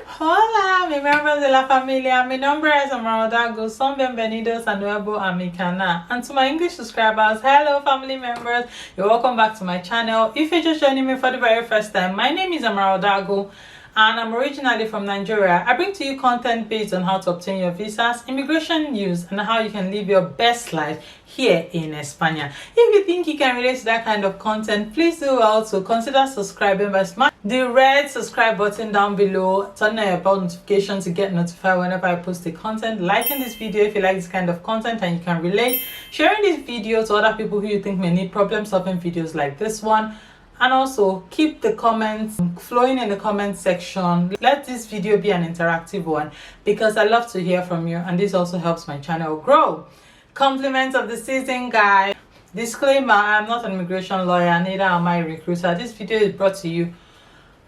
Hola, mi members de la familia. Mi nombre es Amarodago. Son bienvenidos a nuevo a mi canal. And to my English subscribers, hello family members. You're welcome back to my channel. If you're just joining me for the very first time, my name is Amarodago. And I'm originally from Nigeria. I bring to you content based on how to obtain your visas, immigration news, and how you can live your best life here in España. If you think you can relate to that kind of content, please do also consider subscribing by smashing the red subscribe button down below, turn on your bell notification to get notified whenever I post the content, liking this video if you like this kind of content and you can relate, sharing this video to other people who you think may need problem solving videos like this one. And also keep the comments flowing in the comment section. Let this video be an interactive one because I love to hear from you, and this also helps my channel grow. Compliments of the season, guys. Disclaimer, I'm not an immigration lawyer, neither am I a recruiter. This video is brought to you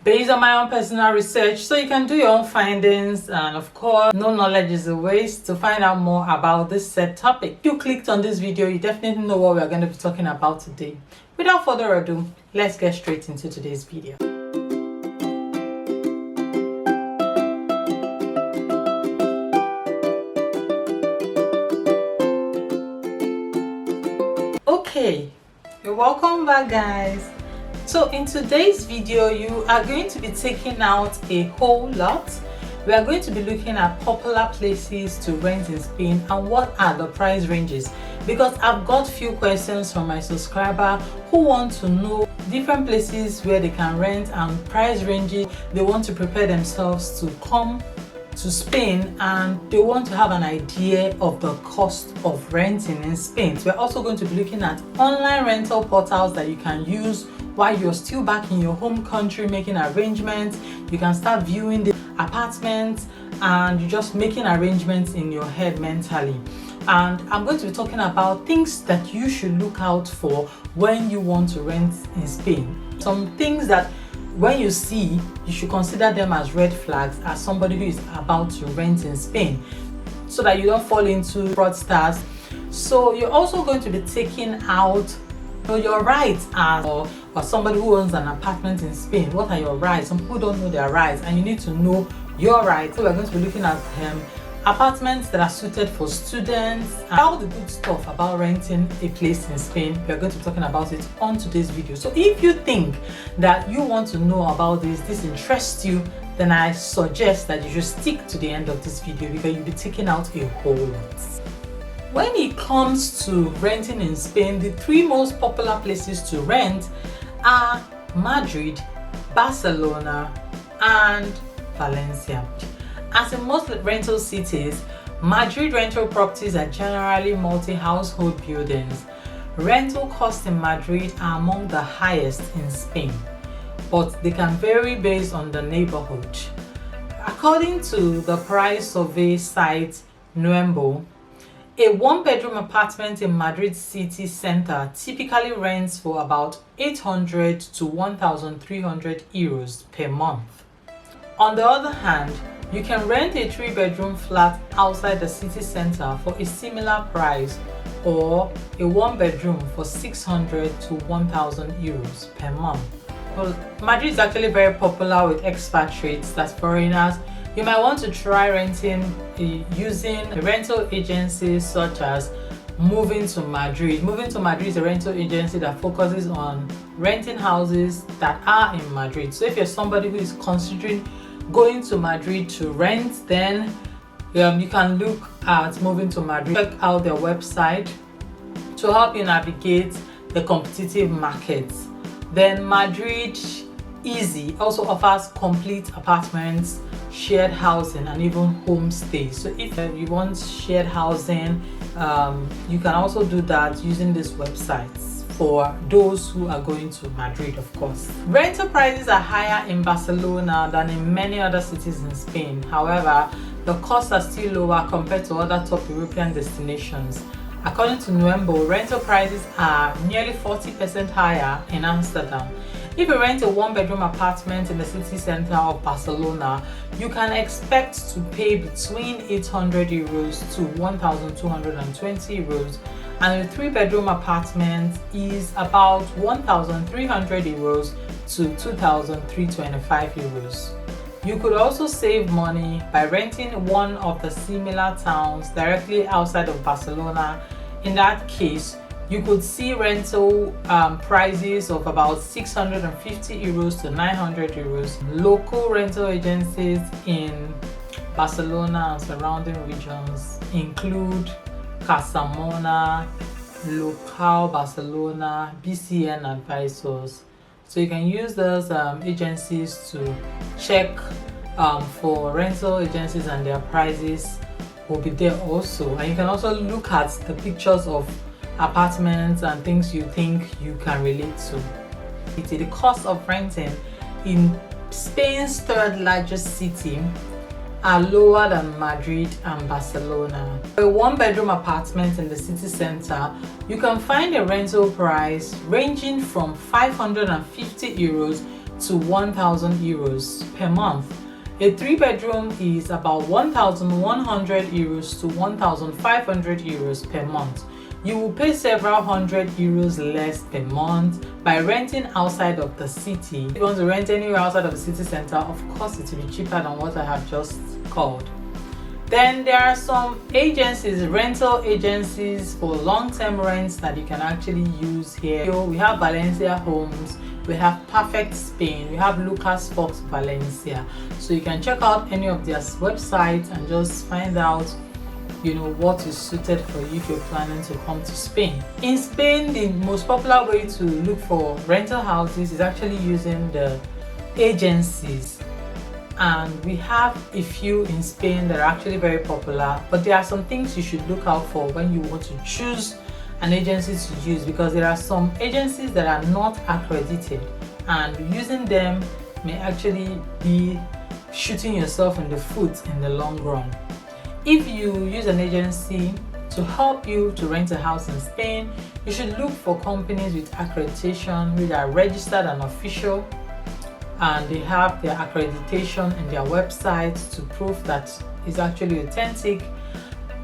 based on my own personal research, so you can do your own findings, and of course no knowledge is a waste. To find out more about this said topic, if you clicked on this video, you definitely know what we're going to be talking about today. Without further ado, let's get straight into today's video. Okay, you're welcome back, guys. So in today's video, you are going to be taking out a whole lot. We are going to be looking at popular places to rent in Spain and what are the price ranges, because I've got few questions from my subscriber who want to know different places where they can rent and price ranges. They want to prepare themselves to come to Spain and they want to have an idea of the cost of renting in Spain. So we're also going to be looking at online rental portals that you can use while you're still back in your home country making arrangements. You can start viewing the apartments and you're just making arrangements in your head mentally. And I'm going to be talking about things that you should look out for when you want to rent in Spain. Some things that when you see, you should consider them as red flags as somebody who is about to rent in Spain, so that you don't fall into fraudsters. So you're also going to be taking out your rights as or somebody who owns an apartment in Spain. What are your rights? Some people don't know their rights and you need to know your rights. So we're going to be looking at apartments that are suited for students and all the good stuff about renting a place in Spain. We are going to be talking about it on today's video. So if you think that you want to know about this interests you, then I suggest that you should stick to the end of this video because you'll be taking out a whole lot. When it comes to renting in Spain, the three most popular places to rent are Madrid, Barcelona, and Valencia. As in most rental cities, Madrid rental properties are generally multi-household buildings. Rental costs in Madrid are among the highest in Spain, but they can vary based on the neighborhood. According to the price survey site Nuembo, a one-bedroom apartment in Madrid city center typically rents for about 800 to 1,300 euros per month. On the other hand, you can rent a three-bedroom flat outside the city center for a similar price, or a one-bedroom for 600 to 1,000 euros per month. Well, Madrid is actually very popular with expatriates, that's foreigners. You might want to try renting using rental agencies such as Moving to Madrid. Moving to Madrid is a rental agency that focuses on renting houses that are in Madrid. So if you're somebody who is considering going to Madrid to rent, then you can look at Moving to Madrid. Check out their website to help you navigate the competitive markets. Then Madrid Easy also offers complete apartments, shared housing, and even homestays. So if you want shared housing, you can also do that using these websites for those who are going to Madrid, of course. Rental prices are higher in Barcelona than in many other cities in Spain. However, the costs are still lower compared to other top European destinations. According to Nuembo, rental prices are nearly 40% higher in Amsterdam. If you rent a one-bedroom apartment in the city center of Barcelona, you can expect to pay between 800 euros to 1,220 euros, and a three-bedroom apartment is about 1,300 euros to 2,325 euros. You could also save money by renting one of the similar towns directly outside of Barcelona. In that case, you could see rental prices of about 650 euros to 900 euros. Local rental agencies in Barcelona and surrounding regions include Casamona, Local Barcelona, BCN Advisors. So you can use those agencies to check for rental agencies, and their prices will be there also. And you can also look at the pictures of apartments and things you think you can relate to. The cost of renting in Spain's third largest city are lower than Madrid and Barcelona. For a one-bedroom apartment in the city center, you can find a rental price ranging from 550 euros to 1,000 euros per month. A three-bedroom is about 1,100 euros to 1,500 euros per month. You will pay several hundred euros less per month by renting outside of the city. If you want to rent anywhere outside of the city center, of course it will be cheaper than what I have just called. Then there are some agencies, rental agencies for long-term rents that you can actually use here. We have Valencia Homes, we have Perfect Spain, we have Lucas Fox Valencia. So you can check out any of their websites and just find out what is suited for you if you're planning to come to Spain. In Spain, the most popular way to look for rental houses is actually using the agencies, and we have a few in Spain that are actually very popular, but there are some things you should look out for when you want to choose an agency to use, because there are some agencies that are not accredited, and using them may actually be shooting yourself in the foot in the long run. If you use an agency to help you to rent a house in Spain, you should look for companies with accreditation, which are registered and official, and they have their accreditation in their website to prove that it's actually authentic.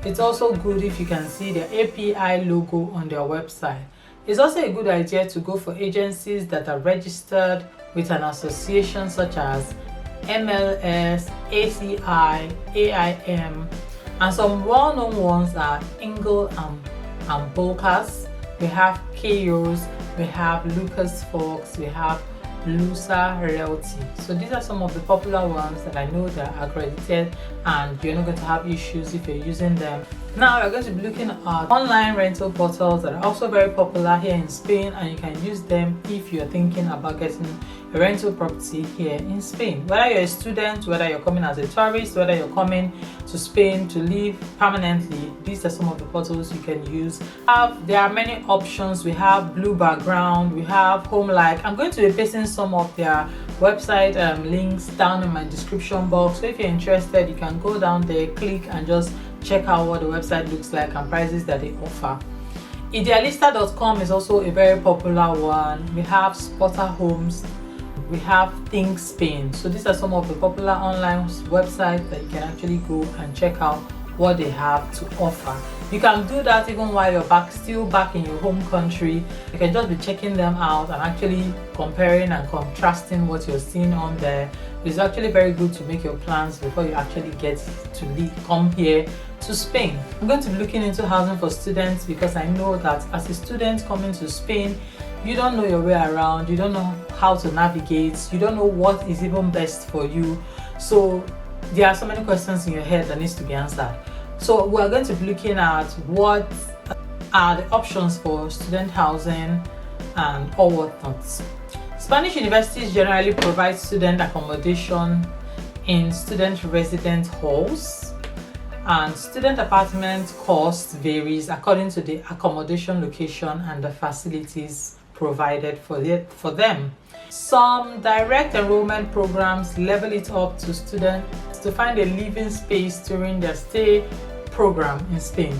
It's also good if you can see the API logo on their website. It's also a good idea to go for agencies that are registered with an association such as MLS, ACI, AIM, and some well-known ones are Ingle and Bolkas. We have Chaos, we have Lucas Fox, we have Lusa Realty. So these are some of the popular ones that I know that are accredited, and you're not going to have issues if you're using them. Now we're going to be looking at online rental portals that are also very popular here in Spain, and you can use them if you're thinking about getting a rental property here in Spain. Whether you're a student, whether you're coming as a tourist, whether you're coming to Spain to live permanently, these are some of the portals you can use. There are many options. We have Blue Background, we have HomeLike. I'm going to be pasting some of their website links down in my description box, so if you're interested, you can go down there, click, and just check out what the website looks like and prices that they offer. Idealista.com is also a very popular one. We have Spotter Homes, we have Think Spain. So these are some of the popular online websites that you can actually go and check out what they have to offer. You can do that even while you're still back in your home country. You can just be checking them out and actually comparing and contrasting what you're seeing on there. It's actually very good to make your plans before you actually get to come here to Spain. I'm going to be looking into housing for students, because I know that as a student coming to Spain, you don't know your way around, you don't know how to navigate, you don't know what is even best for you. So there are so many questions in your head that needs to be answered. So we're going to be looking at what are the options for student housing and all whatnot. Spanish universities generally provide student accommodation in student residence halls, and student apartment cost varies according to the accommodation location and the facilities provided for them. Some direct enrollment programs level it up to students to find a living space during their stay program in Spain.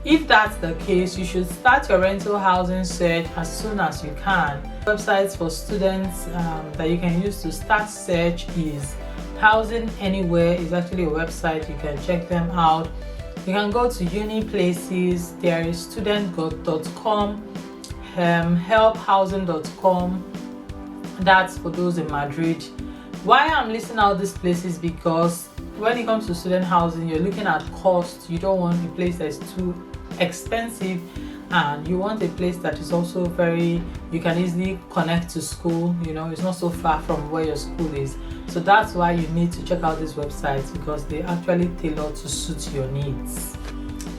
If that's the case, you should start your rental housing search as soon as you can. Websites for students that you can use to start search is Housing Anywhere. Is actually a website, you can check them out. You can go to uni places. There is student.com, helphousing.com. That's for those in Madrid. Why I'm listing out these places, because when it comes to student housing, you're looking at cost. You don't want a place that's too expensive, and you want a place that is also you can easily connect to school. It's not so far from where your school is. So that's why you need to check out these websites, because they actually tailor to suit your needs.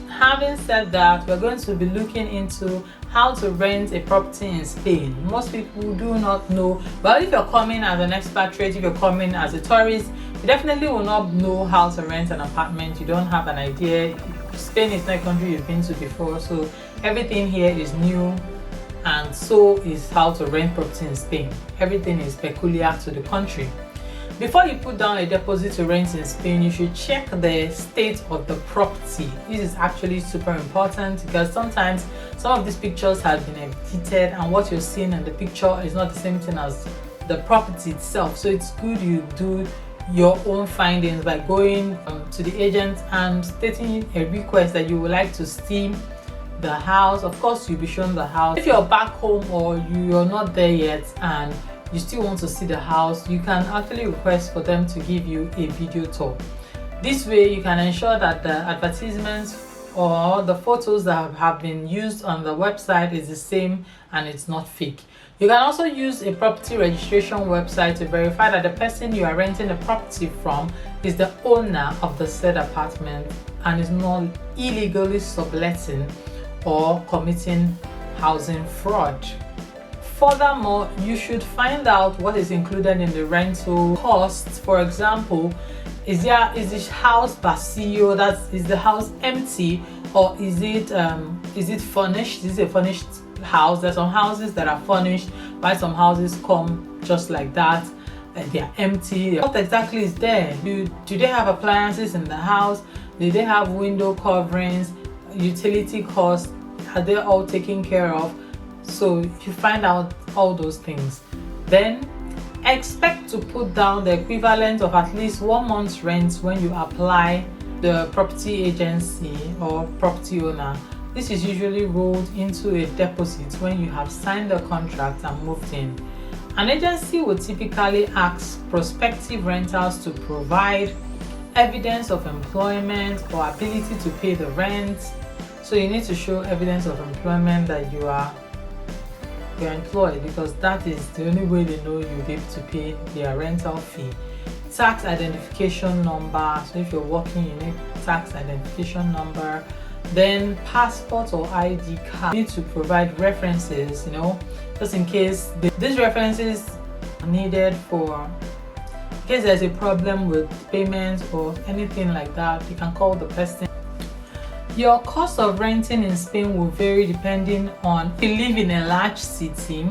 Having said that, we're going to be looking into how to rent a property in Spain. Most people do not know, but if you're coming as an expatriate, if you're coming as a tourist, you definitely will not know how to rent an apartment. You don't have an idea. Spain is not a country you've been to before, so everything here is new, and so is how to rent property in Spain. Everything is peculiar to the country. Before you put down a deposit to rent in Spain, you should check the state of the property. This is actually super important, because sometimes some of these pictures have been edited, and what you're seeing in the picture is not the same thing as the property itself. So it's good you do your own findings by going to the agent and stating a request that you would like to see the house. Of course, you'll be shown the house. If you're back home or you're not there yet and you still want to see the house, you can actually request for them to give you a video tour. This way you can ensure that the advertisements or the photos that have been used on the website is the same and it's not fake. You can also use a property registration website to verify that the person you are renting the property from is the owner of the said apartment and is not illegally subletting or committing housing fraud. Furthermore, you should find out what is included in the rental costs. For example, is this house vacío? Is the house empty, or is it furnished? Is it a furnished house? There's some houses that are furnished, while some houses come just like that and they are empty. What exactly is there? Do they have appliances in the house? Do they have window coverings? Utility costs, are they all taken care of? So you find out all those things. Then expect to put down the equivalent of at least 1 month's rent when you apply the property agency or property owner. This is usually rolled into a deposit when you have signed the contract and moved in. An agency will typically ask prospective renters to provide evidence of employment or ability to pay the rent. So you need to show evidence of employment that you're employed, because that is the only way they know you'll be able to pay their rental fee. Tax identification number. So if you're working, you need tax identification number. Then passport or ID card. You need to provide references, just in case these references are needed in case there's a problem with payments or anything like that. You can call the person. Your cost of renting in Spain will vary depending on if you live in a large city,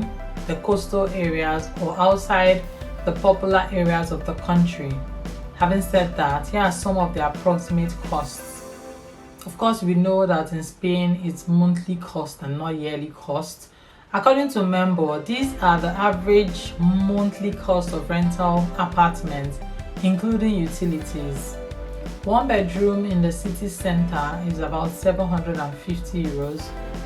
the coastal areas, or outside the popular areas of the country. Having said that, here are some of the approximate costs. Of course, we know that in Spain it's monthly cost and not yearly cost. According to Member, these are the average monthly cost of rental apartments, including utilities. 1 bedroom in the city center is about 750 euros.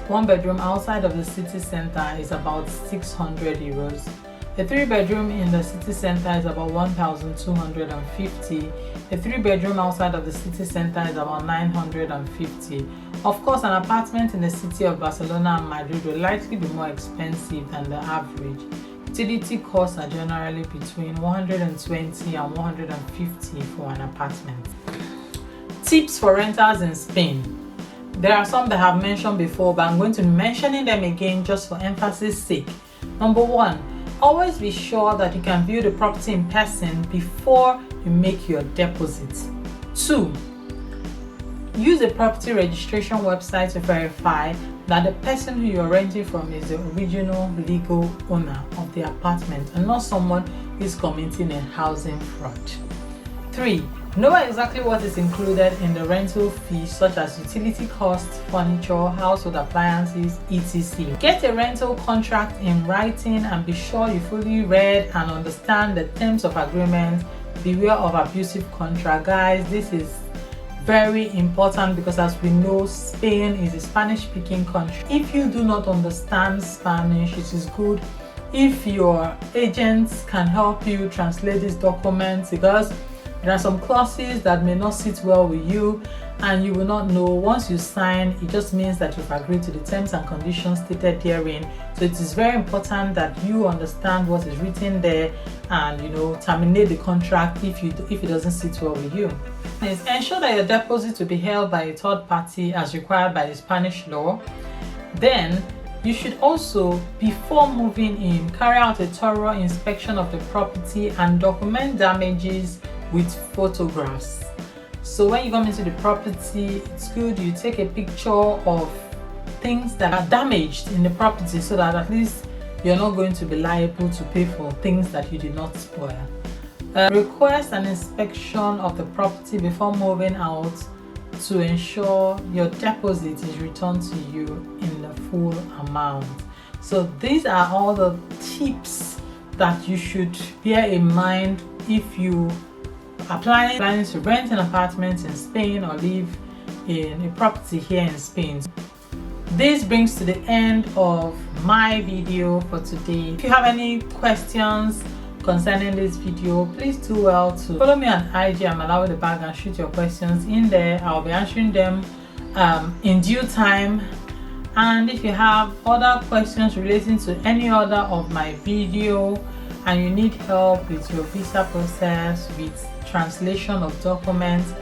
1 bedroom outside of the city center is about 600 euros. A 3 bedroom in the city center is about 1,250. A 3 bedroom outside of the city center is about 950. Of course, an apartment in the city of Barcelona and Madrid will likely be more expensive than the average. Utility costs are generally between 120 and 150 for an apartment. Tips for renters in Spain. There are some that I have mentioned before, but I'm going to be mentioning them again just for emphasis sake. Number 1, always be sure that you can view the property in person before you make your deposit. 2, use a property registration website to verify that the person who you're renting from is the original legal owner of the apartment and not someone who is committing a housing fraud. 3, know exactly what is included in the rental fees, such as utility costs, furniture, household appliances, etc. Get a rental contract in writing and be sure you fully read and understand the terms of agreement. Beware of abusive contract. Guys, this is very important because, as we know, Spain is a Spanish-speaking country. If you do not understand Spanish, it is good if your agents can help you translate these documents, because there are some clauses that may not sit well with you and you will not know. Once you sign, it just means that you've agreed to the terms and conditions stated therein. So it is very important that you understand what is written there and, you know, terminate the contract if it doesn't sit well with you. Please ensure that your deposit will be held by a third party as required by the Spanish law. Then you should also, before moving in, carry out a thorough inspection of the property and document damages with photographs. So when you come into the property, it's good you take a picture of things that are damaged in the property so that at least you're not going to be liable to pay for things that you did not spoil. Request an inspection of the property before moving out to ensure your deposit is returned to you in the full amount. So these are all the tips that you should bear in mind if you are planning to rent an apartment in Spain or live in a property here in Spain. This brings to the end of my video for today. If you have any questions concerning this video, please do well to follow me on IG. I'm allowed the bag and shoot your questions in there. I'll be answering them in due time. And if you have other questions relating to any other of my video and you need help with your visa process, with translation of documents,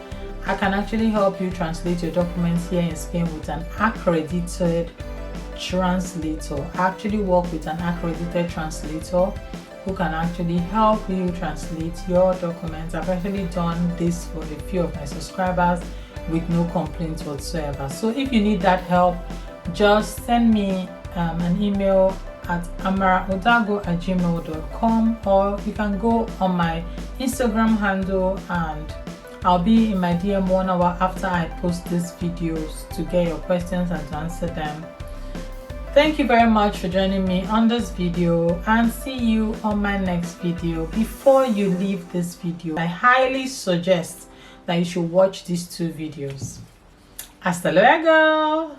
I can actually help you translate your documents here in Spain with an accredited translator. I actually work with an accredited translator who can actually help you translate your documents. I've actually done this for a few of my subscribers with no complaints whatsoever. So if you need that help, just send me an email at amaraodago@gmail.com, or you can go on my Instagram handle and I'll be in my DM 1 hour after I post these videos to get your questions and to answer them. Thank you very much for joining me on this video, and see you on my next video. Before you leave this video, I highly suggest that you should watch these 2 videos. Hasta luego!